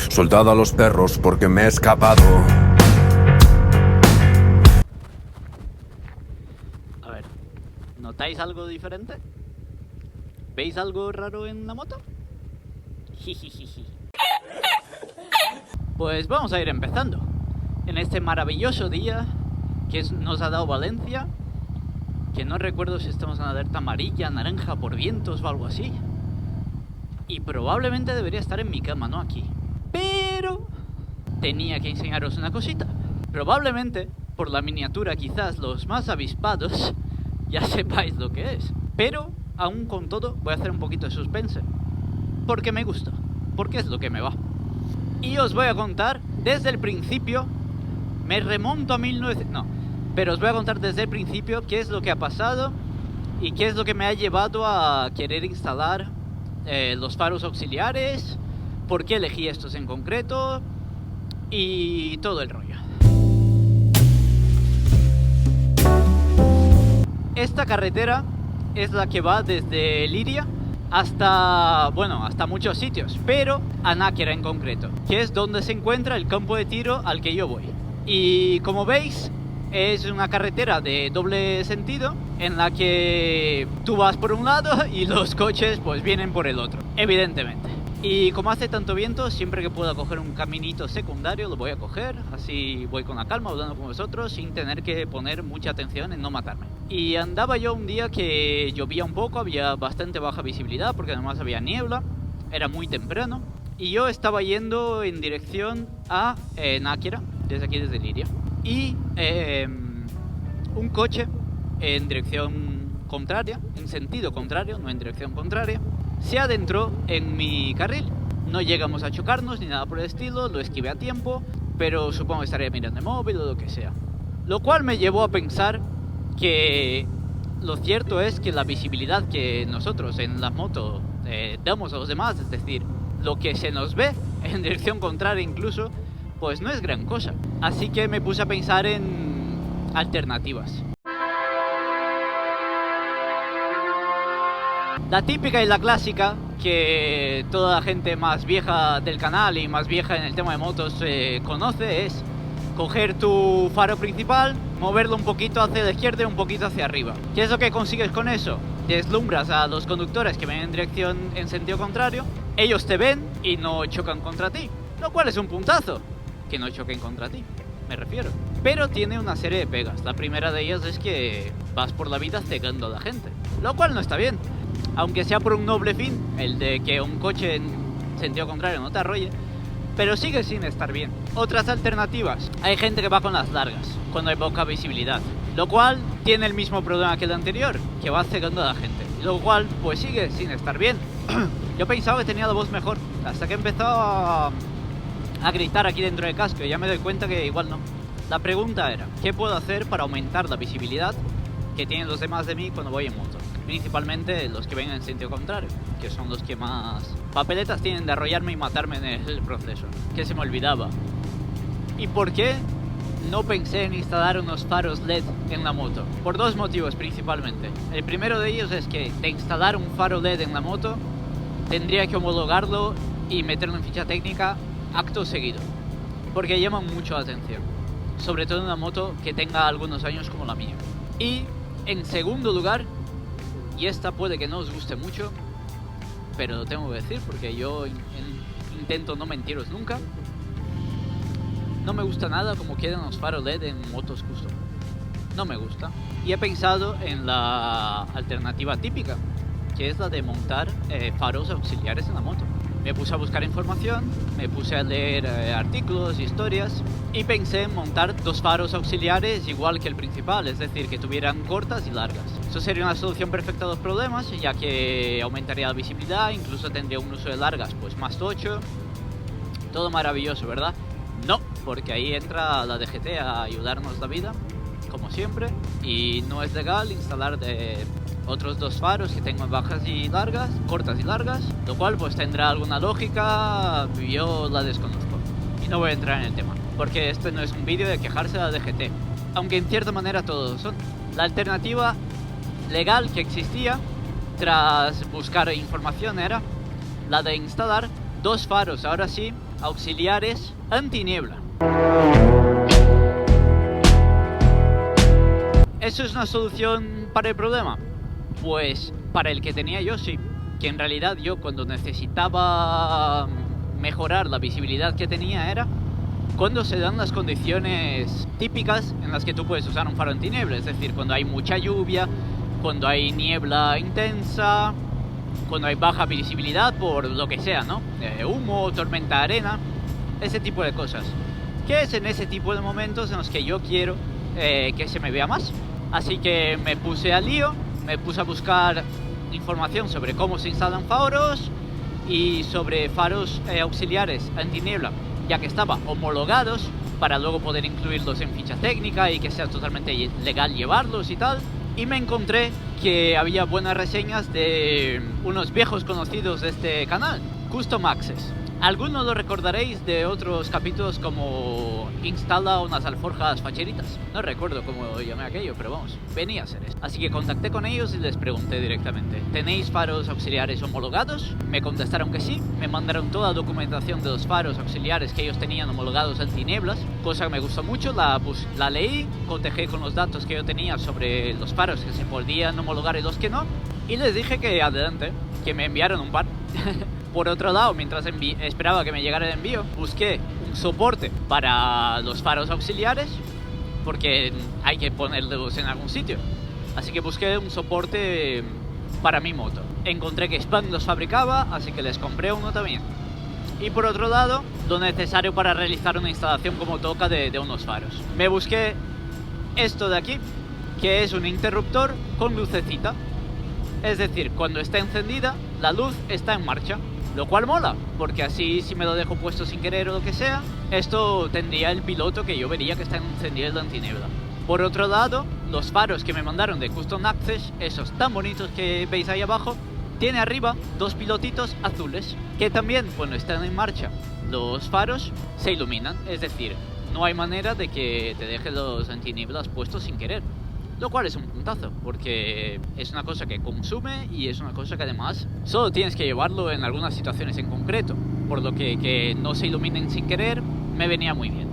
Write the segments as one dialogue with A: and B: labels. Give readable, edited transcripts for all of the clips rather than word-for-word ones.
A: Soltad a los perros porque me he escapado.
B: A ver, ¿notáis algo diferente? ¿Veis algo raro en la moto? Jijijiji. Pues vamos a ir empezando. En este maravilloso día que nos ha dado Valencia, que no recuerdo si estamos en alerta amarilla, naranja por vientos o algo así. Y probablemente debería estar en mi cama, no aquí. Pero tenía que enseñaros una cosita. Probablemente, por la miniatura, quizás los más avispados ya sepáis lo que es. Pero, aún con todo, voy a hacer un poquito de suspense. Porque me gusta, porque es lo que me va. Y os voy a contar desde el principio. Me remonto a 1900... No, pero os voy a contar desde el principio qué es lo que ha pasado y qué es lo que me ha llevado a querer instalar los faros auxiliares, por qué elegí estos en concreto y todo el rollo. Esta carretera es la que va desde Liria hasta, bueno, hasta muchos sitios, pero a Náquera en concreto, que es donde se encuentra el campo de tiro al que yo voy. Y como veis, es una carretera de doble sentido en la que tú vas por un lado y los coches pues vienen por el otro, evidentemente. Y como hace tanto viento, siempre que pueda coger un caminito secundario lo voy a coger, así voy con la calma hablando con vosotros sin tener que poner mucha atención en no matarme. Y andaba yo un día que llovía un poco, había bastante baja visibilidad porque además había niebla, era muy temprano y yo estaba yendo en dirección a Náquera, desde aquí, desde Liria. Y un coche en dirección contraria, en sentido contrario, no en dirección contraria, se adentró en mi carril. No llegamos a chocarnos ni nada por el estilo, lo esquivé a tiempo, pero supongo que estaría mirando el móvil o lo que sea. Lo cual me llevó a pensar que lo cierto es que la visibilidad que nosotros en la moto damos a los demás, es decir, lo que se nos ve en dirección contraria incluso, pues no es gran cosa. Así que me puse a pensar en alternativas. La típica y la clásica que toda la gente más vieja del canal y más vieja en el tema de motos conoce es coger tu faro principal, moverlo un poquito hacia la izquierda y un poquito hacia arriba. ¿Qué es lo que consigues con eso? Deslumbras a los conductores que ven en dirección en sentido contrario, ellos te ven y no chocan contra ti, lo cual es un puntazo. Que no choquen contra ti, me refiero. Pero tiene una serie de pegas. La primera de ellas es que vas por la vida cegando a la gente, lo cual no está bien. Aunque sea por un noble fin, el de que un coche en sentido contrario no te arrolle, pero sigue sin estar bien. Otras alternativas. Hay gente que va con las largas, cuando hay poca visibilidad, lo cual tiene el mismo problema que el anterior, que va cegando a la gente, lo cual pues sigue sin estar bien. Yo pensaba que tenía la voz mejor, hasta que empezó a gritar aquí dentro del casco y ya me doy cuenta que igual no. La pregunta era, ¿qué puedo hacer para aumentar la visibilidad que tienen los demás de mí cuando voy en moto? Principalmente los que ven en sentido contrario, que son los que más papeletas tienen de arrollarme y matarme en el proceso, que se me olvidaba. ¿Y por qué no pensé en instalar unos faros LED en la moto? Por dos motivos principalmente. El primero de ellos es que de instalar un faro LED en la moto tendría que homologarlo y meterlo en ficha técnica acto seguido, porque llaman mucho la atención, sobre todo en una moto que tenga algunos años como la mía. Y en segundo lugar, y esta puede que no os guste mucho, pero lo tengo que decir porque yo intento no mentiros nunca, no me gusta nada como quedan los faros LED en motos custom. No me gusta. Y he pensado en la alternativa típica, que es la de montar faros auxiliares en la moto. Me puse a buscar información, me puse a leer artículos, historias y pensé en montar dos faros auxiliares igual que el principal, es decir, que tuvieran cortas y largas. Eso sería una solución perfecta a los problemas, ya que aumentaría la visibilidad, incluso tendría un uso de largas pues más tocho. Todo maravilloso, ¿verdad? No, porque ahí entra la DGT a ayudarnos la vida, como siempre, y no es legal instalar otros dos faros que tengo bajas y largas, cortas y largas, lo cual pues tendrá alguna lógica, yo la desconozco y no voy a entrar en el tema, porque este no es un vídeo de quejarse de la DGT, aunque en cierta manera todos lo son. La alternativa legal que existía tras buscar información era la de instalar dos faros, ahora sí, auxiliares antiniebla. ¿Eso es una solución para el problema? Pues para el que tenía yo sí, que en realidad yo cuando necesitaba mejorar la visibilidad que tenía era cuando se dan las condiciones típicas en las que tú puedes usar un faro antiniebla, es decir, cuando hay mucha lluvia, cuando hay niebla intensa, cuando hay baja visibilidad por lo que sea, ¿no? Humo, tormenta de arena, ese tipo de cosas. Que es en ese tipo de momentos en los que yo quiero que se me vea más. Así que me puse al lío, me puse a buscar información sobre cómo se instalan faros y sobre faros auxiliares antiniebla, ya que estaban homologados para luego poder incluirlos en ficha técnica y que sea totalmente legal llevarlos y tal. Y me encontré que había buenas reseñas de unos viejos conocidos de este canal, Custom Access. Algunos lo recordaréis de otros capítulos como instala unas alforjas facheritas. No recuerdo cómo llamé aquello, pero vamos, venía a ser eso. Así que contacté con ellos y les pregunté directamente: ¿tenéis faros auxiliares homologados? Me contestaron que sí, me mandaron toda la documentación de los faros auxiliares que ellos tenían homologados antinieblas, cosa que me gustó mucho, la leí, cotejé con los datos que yo tenía sobre los faros que se podían homologar y los que no, y les dije que adelante, que me enviaron un par. Por otro lado, mientras esperaba que me llegara el envío, busqué un soporte para los faros auxiliares, porque hay que ponerlos en algún sitio. Así que busqué un soporte para mi moto. Encontré que Span los fabricaba, así que les compré uno también. Y por otro lado, lo necesario para realizar una instalación como toca de unos faros. Me busqué esto de aquí, que es un interruptor con lucecita. Es decir, cuando está encendida, la luz está en marcha. Lo cual mola, porque así si me lo dejo puesto sin querer o lo que sea, esto tendría el piloto que yo vería que está encendido el antiniebla. Por otro lado, los faros que me mandaron de Custom Access, esos tan bonitos que veis ahí abajo, tiene arriba dos pilotitos azules, que también cuando están en marcha los faros se iluminan. Es decir, no hay manera de que te dejes los antinieblas puestos sin querer. Lo cual es un puntazo, porque es una cosa que consume y es una cosa que además solo tienes que llevarlo en algunas situaciones en concreto, por lo que no se iluminen sin querer me venía muy bien.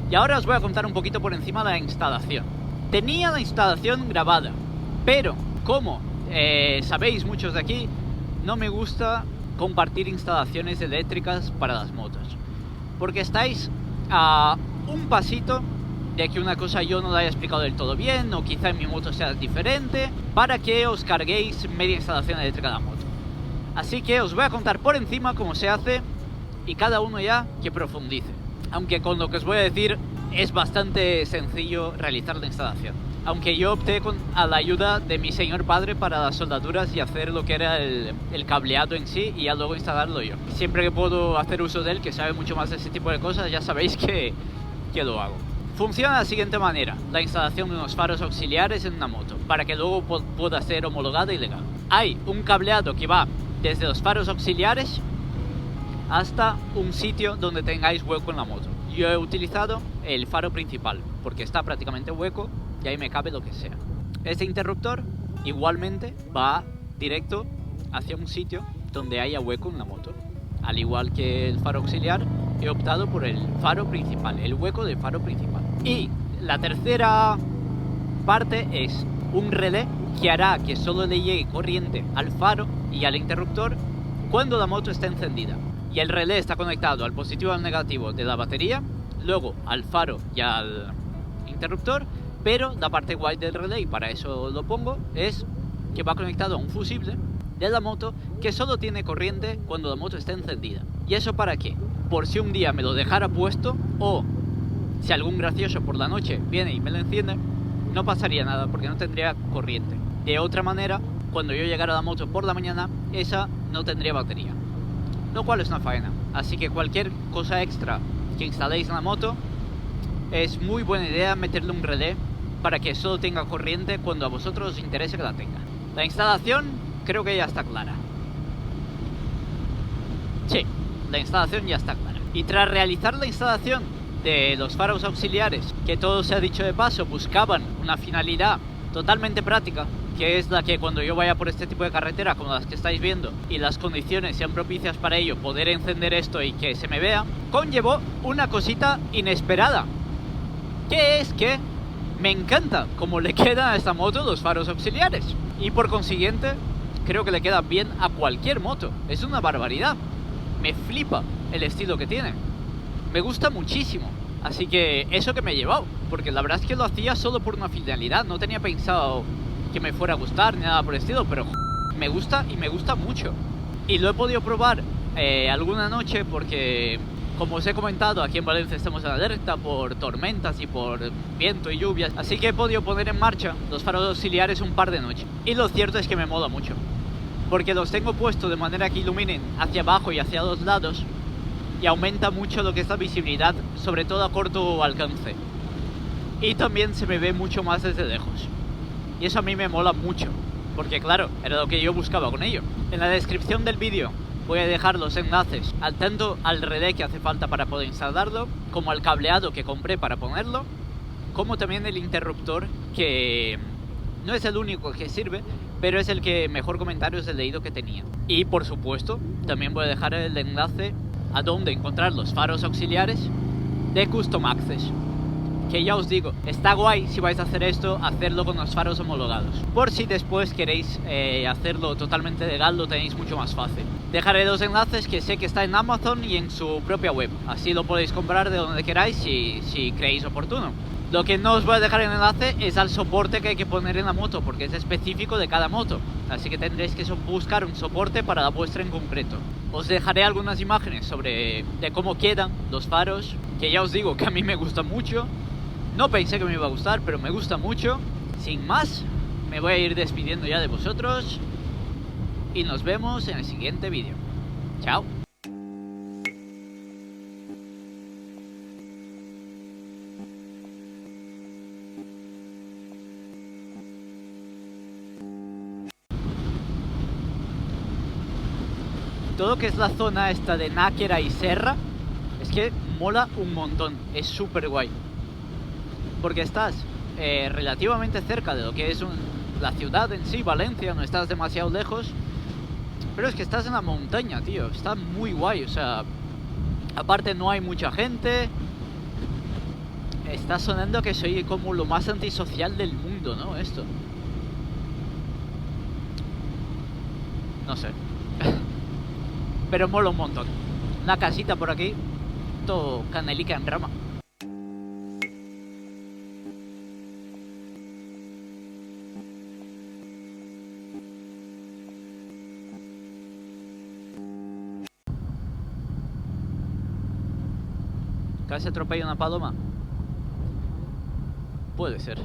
B: Y ahora os voy a contar un poquito por encima de la instalación. Tenía la instalación grabada, pero como sabéis muchos de aquí, no me gusta compartir instalaciones eléctricas para las motos, porque estáis a un pasito de que una cosa yo no la haya explicado del todo bien, o quizá en mi moto sea diferente, para que os carguéis media instalación eléctrica de la moto. Así que os voy a contar por encima cómo se hace y cada uno ya que profundice. Aunque con lo que os voy a decir es bastante sencillo realizar la instalación. Aunque yo opté a la ayuda de mi señor padre para las soldaduras y hacer lo que era el cableado en sí y ya luego instalarlo yo. Siempre que puedo hacer uso de él, que sabe mucho más de ese tipo de cosas, ya sabéis que lo hago. Funciona de la siguiente manera: la instalación de unos faros auxiliares en una moto, para que luego pueda ser homologada y legal. Hay un cableado que va desde los faros auxiliares hasta un sitio donde tengáis hueco en la moto. Yo he utilizado el faro principal, porque está prácticamente hueco y ahí me cabe lo que sea. Este interruptor igualmente va directo hacia un sitio donde haya hueco en la moto. Al igual que el faro auxiliar, he optado por el faro principal, el hueco del faro principal. Y la tercera parte es un relé que hará que solo le llegue corriente al faro y al interruptor cuando la moto está encendida. Y el relé está conectado al positivo y al negativo de la batería, luego al faro y al interruptor, pero la parte guay del relé, y para eso lo pongo, es que va conectado a un fusible de la moto que solo tiene corriente cuando la moto está encendida. ¿Y eso para qué? Por si un día me lo dejara puesto, o si algún gracioso por la noche viene y me lo enciende, no pasaría nada porque no tendría corriente. De otra manera, cuando yo llegara a la moto por la mañana, esa no tendría batería, lo cual es una faena. Así que cualquier cosa extra que instaléis en la moto, es muy buena idea meterle un relé para que solo tenga corriente cuando a vosotros os interese que la tenga. La instalación creo que ya está clara. Sí, la instalación ya está clara. Y tras realizar la instalación de los faros auxiliares, que todo se ha dicho de paso, buscaban una finalidad totalmente práctica, que es la que cuando yo vaya por este tipo de carretera como las que estáis viendo y las condiciones sean propicias para ello, poder encender esto y que se me vea, conllevó una cosita inesperada, que es que me encanta cómo le quedan a esta moto los faros auxiliares, y por consiguiente creo que le quedan bien a cualquier moto. Es una barbaridad, me flipa el estilo que tiene, me gusta muchísimo. Así que eso que me he llevado, porque la verdad es que lo hacía solo por una finalidad, no tenía pensado que me fuera a gustar ni nada por el estilo, pero me gusta y me gusta mucho. Y lo he podido probar alguna noche porque, como os he comentado, aquí en Valencia estamos en alerta por tormentas y por viento y lluvias, así que he podido poner en marcha los faros auxiliares un par de noches. Y lo cierto es que me mola mucho, porque los tengo puestos de manera que iluminen hacia abajo y hacia los lados, y aumenta mucho lo que es la visibilidad, sobre todo a corto alcance. Y también se me ve mucho más desde lejos. Y eso a mí me mola mucho, porque claro, era lo que yo buscaba con ello. En la descripción del vídeo voy a dejar los enlaces tanto al relé que hace falta para poder instalarlo, como al cableado que compré para ponerlo, como también el interruptor, que no es el único que sirve, pero es el que mejor comentarios he leído que tenía. Y por supuesto, también voy a dejar el enlace a donde encontrar los faros auxiliares de Custom Access, que ya os digo, está guay si vais a hacer esto, hacerlo con los faros homologados. Por si después queréis hacerlo totalmente legal, lo tenéis mucho más fácil. Dejaré los enlaces, que sé que está en Amazon y en su propia web, así lo podéis comprar de donde queráis si creéis oportuno. Lo que no os voy a dejar en enlace es al soporte que hay que poner en la moto, porque es específico de cada moto, así que tendréis que buscar un soporte para la vuestra en concreto. Os dejaré algunas imágenes de cómo quedan los faros, que ya os digo que a mí me gustan mucho. No pensé que me iba a gustar, pero me gusta mucho. Sin más, me voy a ir despidiendo ya de vosotros y nos vemos en el siguiente vídeo. Chao. Todo lo que es la zona esta de Náquera y Serra es que mola un montón, es súper guay, porque estás relativamente cerca de lo que es la ciudad en sí, Valencia, no estás demasiado lejos, pero es que estás en la montaña, tío, está muy guay. O sea, aparte no hay mucha gente, está sonando que soy como lo más antisocial del mundo, ¿no? Esto, no sé. Pero mola un montón. Una casita por aquí, todo canelica en rama. ¿Casi atropella una paloma? Puede ser.